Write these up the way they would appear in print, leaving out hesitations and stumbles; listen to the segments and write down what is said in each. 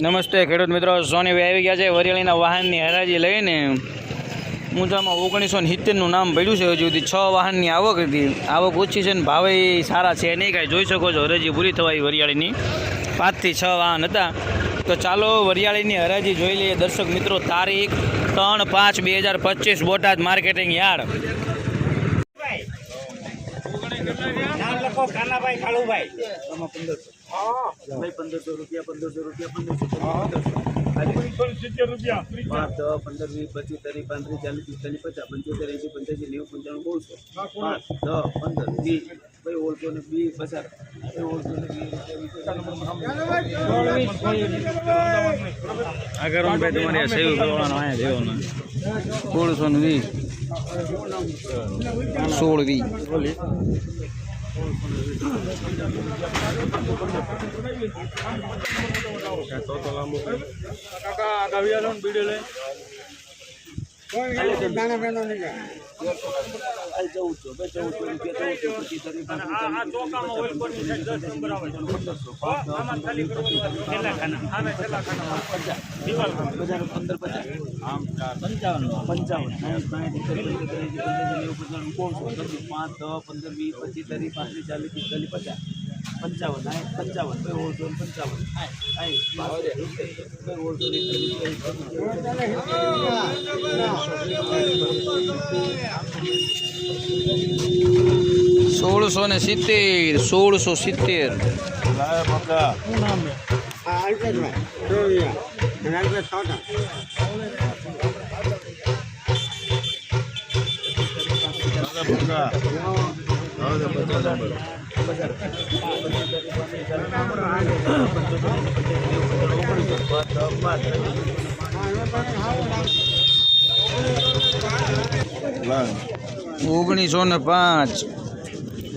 નમસ્તે ખેડૂત મિત્રો, સોનીભાઈ આવી ગયા છે વરિયાળીના વાહનની હરાજી લઈને. ઊંચામાં 1970નું નામ પડ્યું છે. હજુ સુધી 6 વાહનની આવક હતી. આવક ઓછી છે ને ભાવે સારા છે નહીં, કાંઈ જોઈ શકો છો. હરાજી પૂરી થવાય વરિયાળીની 5 થી 6 વાહન હતા. તો ચાલો વરિયાળીની હરાજી જોઈ લઈએ દર્શક મિત્રો. તારીખ 3/5/2025 બોટાદ માર્કેટિંગ યાર્ડ. કાનાભાઈ કાળુભાઈ 1500 રૂપિયા 1500 રૂપિયા 1570 રૂપિયા 5 10 15 20 25 30 35 40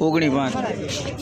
1905